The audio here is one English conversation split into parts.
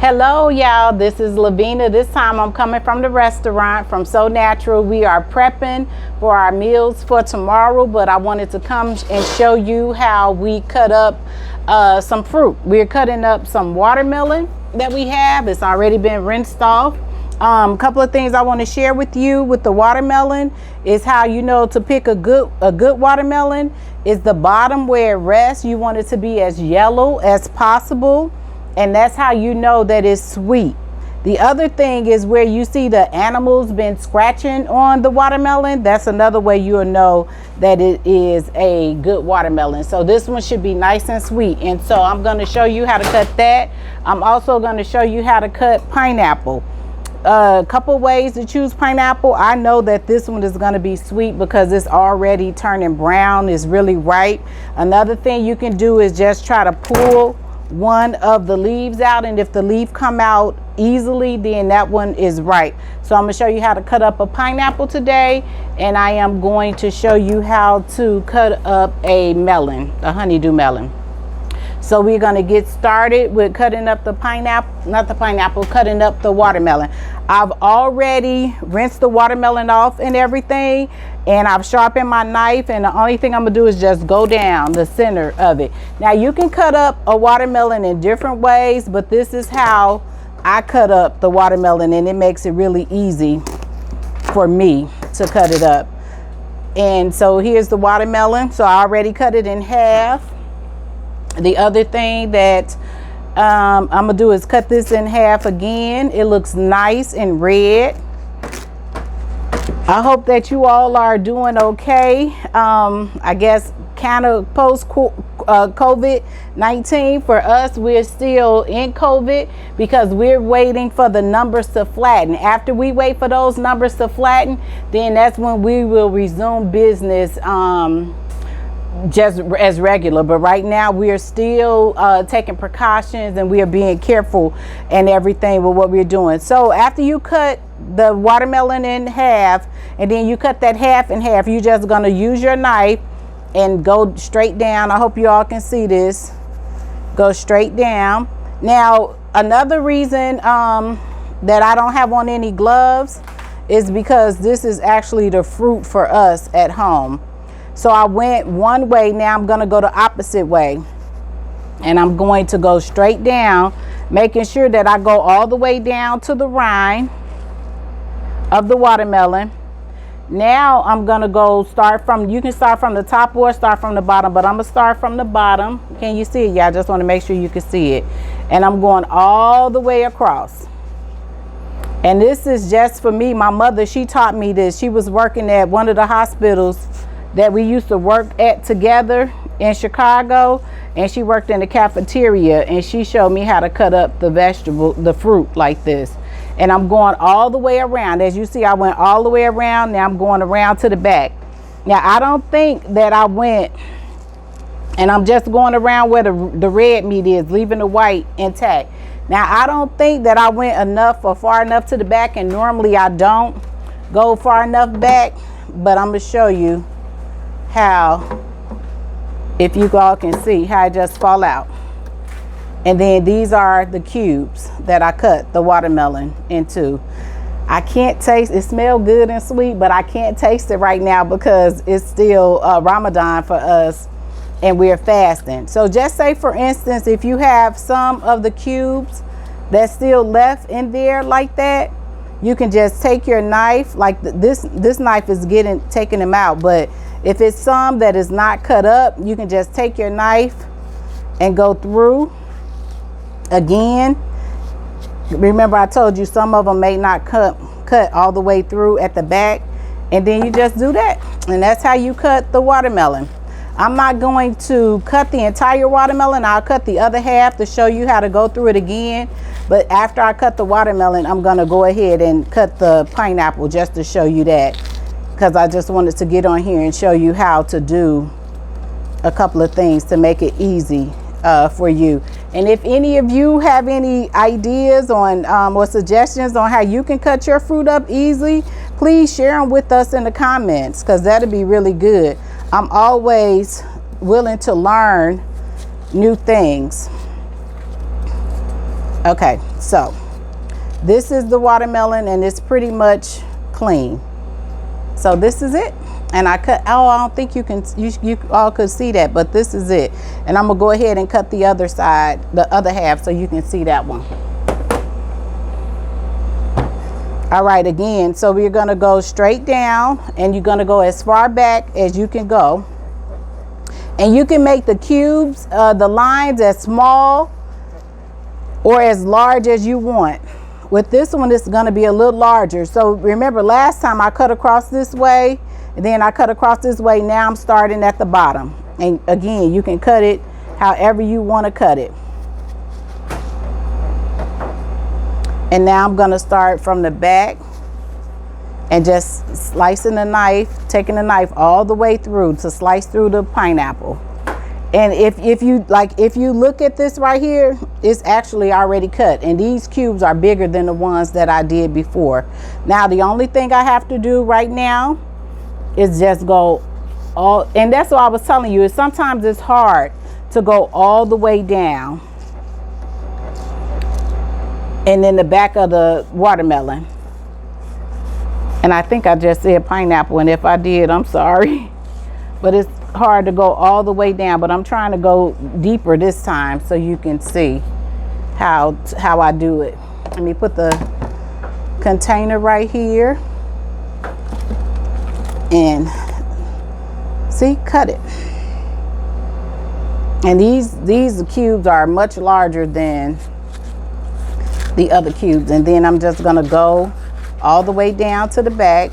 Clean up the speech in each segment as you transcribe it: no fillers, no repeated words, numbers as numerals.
Hello, y'all. This is Lavina. This time I'm coming from the restaurant from So Natural. We are prepping for our meals for tomorrow, but I wanted to come and show you how we cut up some fruit. We're cutting up some watermelon that we have. It's already been rinsed off. A couple of things I want to share with you with the watermelon is how you know to pick a good watermelon is the bottom where it rests. You want it to be as yellow as possible. And that's how you know that it's sweet. The other thing is where you see the animals been scratching on the watermelon. That's another way you'll know that it is a good watermelon. So this one should be nice and sweet. And so I'm going to show you how to cut that. I'm also going to show you how to cut pineapple. A couple ways to choose pineapple. I know that this one is going to be sweet because it's already turning brown. It's really ripe. Another thing you can do is just try to pull one of the leaves out, and if the leaf come out easily, then that one is ripe. So I'm going to show you how to cut up a pineapple today, and I am going to show you how to cut up a melon, a honeydew melon. So we're going to get started with cutting up the pineapple, cutting up the watermelon. I've already rinsed the watermelon off and everything, and I've sharpened my knife, and the only thing I'm going to do is just go down the center of it. Now you can cut up a watermelon in different ways, but this is how I cut up the watermelon, and it makes it really easy for me to cut it up. And so here's the watermelon. So I already cut it in half. The other thing that I'm gonna do is cut this in half again. It looks nice and red. I hope that you all are doing okay. I guess kind of post COVID-19 for us, we're still in COVID because we're waiting for the numbers to flatten. After we wait for those numbers to flatten, then that's when we will resume business just as regular. But right now we are still taking precautions, and we are being careful and everything with what we're doing. So after you cut the watermelon in half, and then you cut that half in half, you're just going to use your knife and go straight down. I hope you all can see this. Go straight down. Now another reason that I don't have on any gloves is because this is actually the fruit for us at home. So I went one way. Now I'm going to go the opposite way, and I'm going to go straight down, making sure that I go all the way down to the rind of the watermelon. Now I'm going to go you can start from the top or start from the bottom, but I'm going to start from the bottom. Can you see it? Yeah, I just want to make sure you can see it. And I'm going all the way across. And this is just for me. My mother, she taught me this. She was working at one of the hospitals that we used to work at together in Chicago, and she worked in the cafeteria, and she showed me how to cut up the fruit like this. And I'm going all the way around. As you see, I went all the way around. Now I'm going around to the back. Now I don't think that I went, and I'm just going around where the red meat is, leaving the white intact. Now I don't think that I went enough or far enough to the back, and normally I don't go far enough back, but I'm going to show you how, if you all can see how it just fall out. And then these are the cubes that I cut the watermelon into. I can't taste it. Smells good and sweet, but I can't taste it right now because it's still Ramadan for us and we're fasting. So just say, for instance, if you have some of the cubes that's still left in there like that, you can just take your knife, like this knife is taking them out, but if it's some that is not cut up, you can just take your knife and go through again. Remember, I told you some of them may not cut all the way through at the back, and then you just do that, and that's how you cut the watermelon. I'm not going to cut the entire watermelon. I'll cut the other half to show you how to go through it again. But after I cut the watermelon, I'm going to go ahead and cut the pineapple just to show you that, because I just wanted to get on here and show you how to do a couple of things to make it easy for you. And if any of you have any ideas on or suggestions on how you can cut your fruit up easily, please share them with us in the comments, because that'll be really good. I'm always willing to learn new things. Okay, so this is the watermelon and it's pretty much clean. So this is it. And I cut, oh, I don't think you all could see that, but this is it. And I'm gonna go ahead and cut the other side, the other half, so you can see that one. All right, again, so we're gonna go straight down and you're gonna go as far back as you can go. And you can make the cubes, the lines as small or as large as you want. With this one, it's gonna be a little larger. So remember last time I cut across this way, and then I cut across this way. Now I'm starting at the bottom. And again, you can cut it however you wanna cut it. And now I'm gonna start from the back and just slicing the knife, taking the knife all the way through to slice through the pineapple. And if you look at this right here, it's actually already cut. And these cubes are bigger than the ones that I did before. Now, the only thing I have to do right now is just go all, and that's what I was telling you, is sometimes it's hard to go all the way down and then the back of the watermelon. And I think I just said pineapple, and if I did, I'm sorry. But it's hard to go all the way down, but I'm trying to go deeper this time so you can see how I do it. Let me put the container right here and see, cut it. And these cubes are much larger than the other cubes. And then I'm just gonna go all the way down to the back,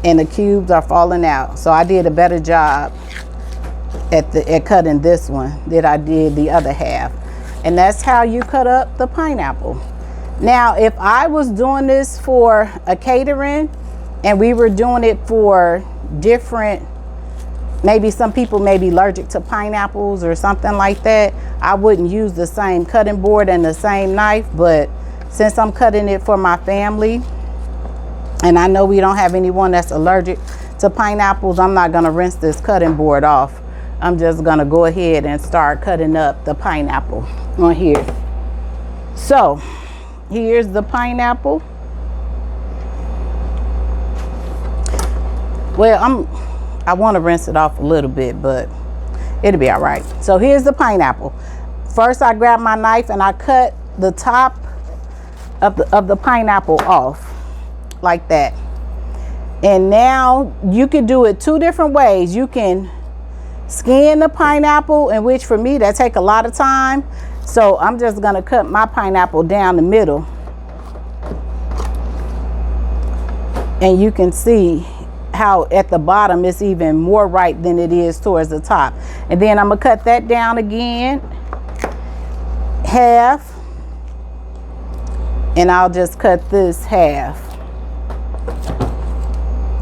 and the cubes are falling out. So I did a better job at cutting this one than I did the other half. And that's how you cut up the pineapple. Now, if I was doing this for a catering and we were doing it for different, maybe some people may be allergic to pineapples or something like that, I wouldn't use the same cutting board and the same knife. But since I'm cutting it for my family, and I know we don't have anyone that's allergic to pineapples, I'm not gonna rinse this cutting board off. I'm just gonna go ahead and start cutting up the pineapple on here. So here's the pineapple. Well, I want to rinse it off a little bit, but it'll be all right. So here's the pineapple. First, I grabbed my knife and I cut the top of the pineapple off like that. And now you can do it two different ways. You can skin the pineapple, in which for me that take a lot of time. So I'm just gonna cut my pineapple down the middle, and you can see how at the bottom it's even more ripe than it is towards the top. And then I'm gonna cut that down again, half, and I'll just cut this half.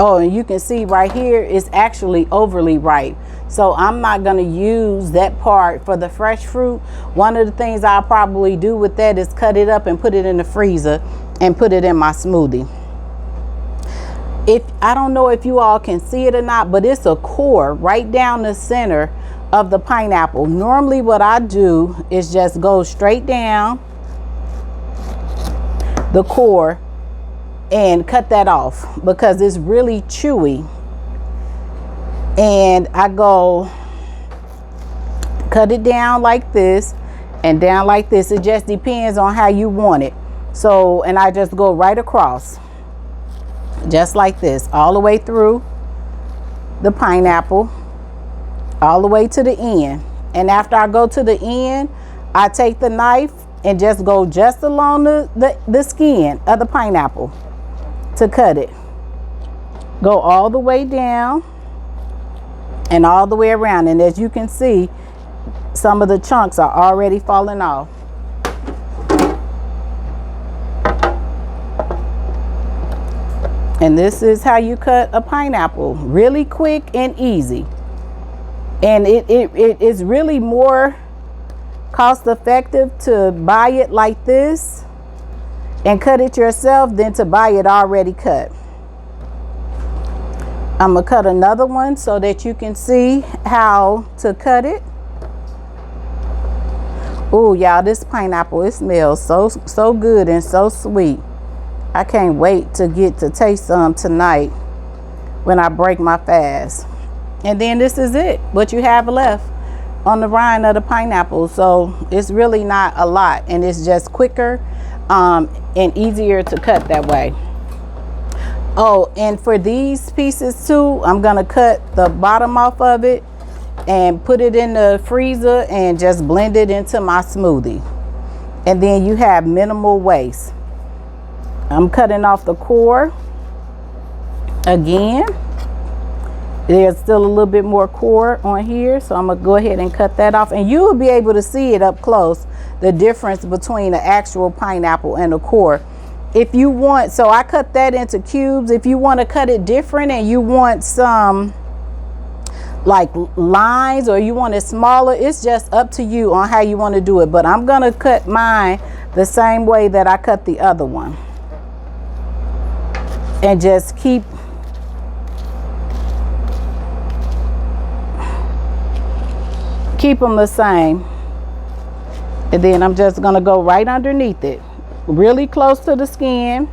Oh, and you can see right here it's actually overly ripe. So I'm not gonna use that part for the fresh fruit. One of the things I'll probably do with that is cut it up and put it in the freezer and put it in my smoothie. I don't know if you all can see it or not, but it's a core right down the center of the pineapple. Normally what I do is just go straight down the core and cut that off because it's really chewy. And I go cut it down like this and down like this. It just depends on how you want it. So, and I just go right across just like this, all the way through the pineapple, all the way to the end. And after I go to the end, I take the knife and just go just along the skin of the pineapple to cut it. Go all the way down and all the way around. And as you can see, some of the chunks are already falling off. And this is how you cut a pineapple, really quick and easy. And it is really more cost effective to buy it like this and cut it yourself than to buy it already cut. I'm gonna cut another one so that you can see how to cut it. Oh, y'all, this pineapple, it smells so good and so sweet. I can't wait to get to taste some tonight when I break my fast. And then this is it, what you have left on the rind of the pineapple. So it's really not a lot, and it's just quicker and easier to cut that way. Oh, and for these pieces too, I'm gonna cut the bottom off of it and put it in the freezer and just blend it into my smoothie. And then you have minimal waste. I'm cutting off the core again. There's still a little bit more core on here, so I'm gonna go ahead and cut that off, and you will be able to see it up close, the difference between the actual pineapple and the core. If you want, so I cut that into cubes. If you want to cut it different and you want some like lines, or you want it smaller, it's just up to you on how you want to do it. But I'm gonna cut mine the same way that I cut the other one, and just keep them the same. And then I'm just gonna go right underneath it, really close to the skin,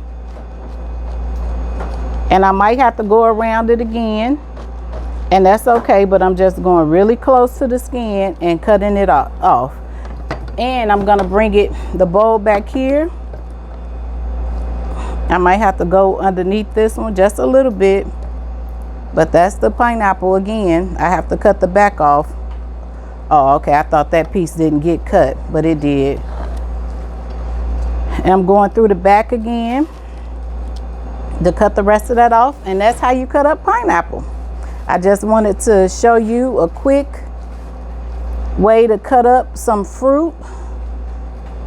and I might have to go around it again, and that's okay, but I'm just going really close to the skin and cutting it off. And I'm gonna bring the bowl back here. I might have to go underneath this one just a little bit, but that's the pineapple again. I have to cut the back off. Oh, okay, I thought that piece didn't get cut, but it did. And I'm going through the back again to cut the rest of that off, and that's how you cut up pineapple. I just wanted to show you a quick way to cut up some fruit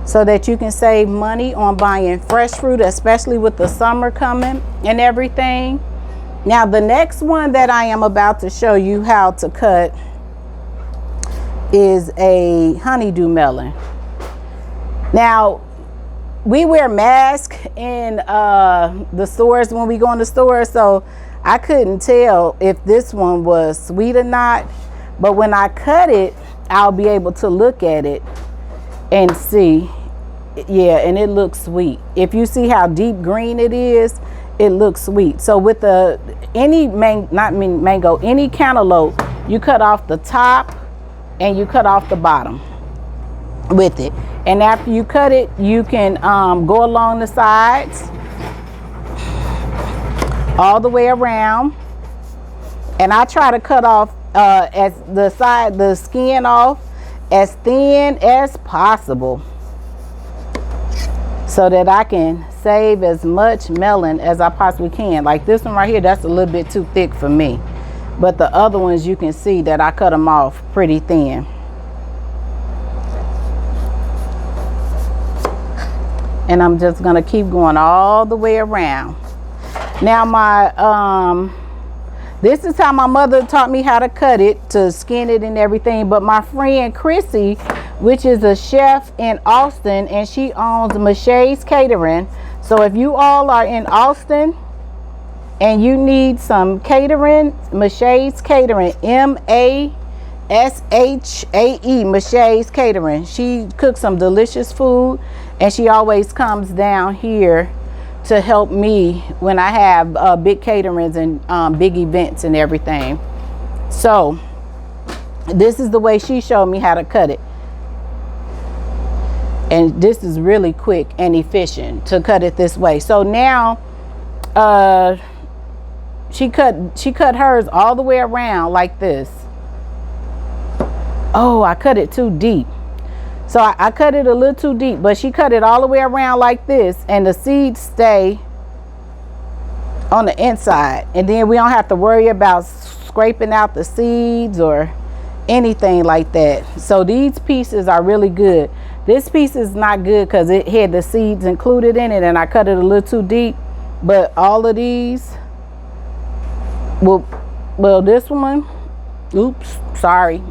so that you can save money on buying fresh fruit, especially with the summer coming and everything. Now, the next one that I am about to show you how to cut is a honeydew melon. Now, we wear masks in the stores when we go in the store, so I couldn't tell if this one was sweet or not, but when I cut it, I'll be able to look at it and see. Yeah, and it looks sweet. If you see how deep green it is, it looks sweet. So with any cantaloupe, you cut off the top and you cut off the bottom with it. And after you cut it, you can go along the sides all the way around. And I try to cut off the skin off as thin as possible so that I can save as much melon as I possibly can. Like this one right here, that's a little bit too thick for me. But the other ones, you can see that I cut them off pretty thin. And I'm just gonna keep going all the way around. Now this is how my mother taught me how to cut it, to skin it and everything. But my friend Chrissy, which is a chef in Austin, and she owns Mashay's Catering. So if you all are in Austin and you need some catering, Mashay's Catering, M-A-S-H-A-E, Mashay's Catering. She cooks some delicious food, and she always comes down here to help me when I have big caterings and big events and everything. So this is the way she showed me how to cut it. And this is really quick and efficient to cut it this way. So now she cut hers all the way around like this. Oh, I cut it too deep. So I cut it a little too deep, but she cut it all the way around like this, and the seeds stay on the inside. And then we don't have to worry about scraping out the seeds or anything like that. So these pieces are really good. This piece is not good because it had the seeds included in it, and I cut it a little too deep. But all of these, well, this one, oops, sorry.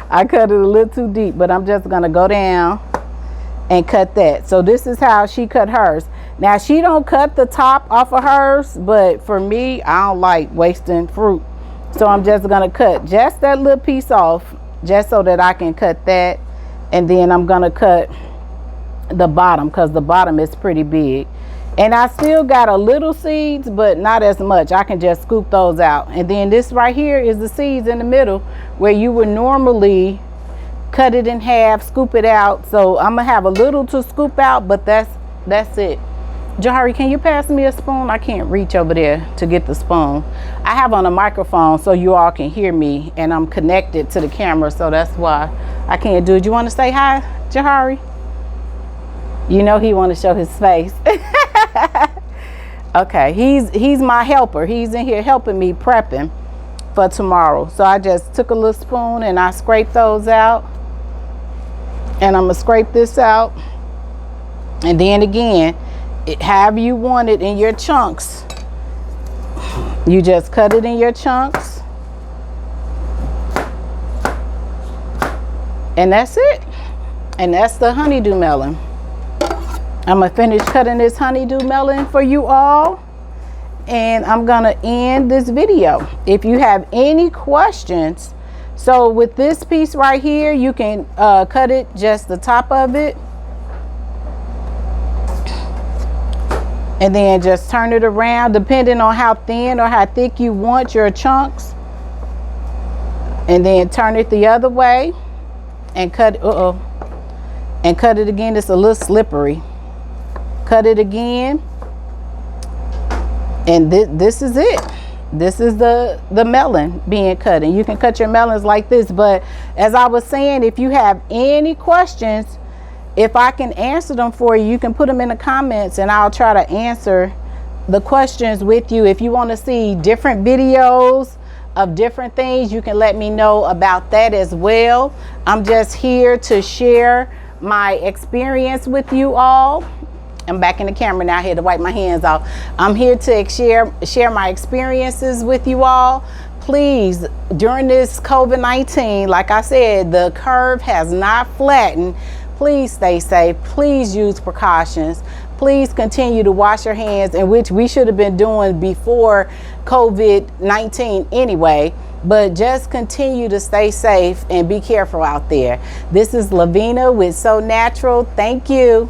I cut it a little too deep, but I'm just gonna go down and cut that. So this is how she cut hers. Now, she don't cut the top off of hers, but for me, I don't like wasting fruit. So I'm just gonna cut just that little piece off, just so that I can cut that And then I'm gonna cut the bottom because the bottom is pretty big. And I still got a little seeds, but not as much. I can just scoop those out. And then this right here is the seeds in the middle where you would normally cut it in half, scoop it out. So I'm gonna have a little to scoop out, but that's it. Jahari, can you pass me a spoon? I can't reach over there to get the spoon. I have on a microphone so you all can hear me, and I'm connected to the camera, so that's why I can't do it. You want to say hi, Jahari? You know he want to show his face. Okay, he's my helper. He's in here helping me prepping for tomorrow. So I just took a little spoon and I scraped those out. And I'm gonna scrape this out. And then again, however you want it in your chunks, you just cut it in your chunks. And that's it. And that's the honeydew melon. I'm gonna finish cutting this honeydew melon for you all, and I'm gonna end this video. If you have any questions, so with this piece right here, you can cut it just the top of it, and then just turn it around depending on how thin or how thick you want your chunks, and then turn it the other way and cut and cut it again. It's a little slippery. Cut it again, and this is it. This is the melon being cut. And you can cut your melons like this, but as I was saying, if you have any questions, if I can answer them for you, you can put them in the comments and I'll try to answer the questions with you. If you want to see different videos of different things, you can let me know about that as well. I'm just here to share my experience with you all. I'm back in the camera now. I had to wipe my hands off. I'm here to share my experiences with you all. Please, during this COVID-19, like I said, the curve has not flattened. Please stay safe. Please use precautions. Please continue to wash your hands, in which we should have been doing before COVID-19 anyway. But just continue to stay safe and be careful out there. This is Lavina with So Natural. Thank you.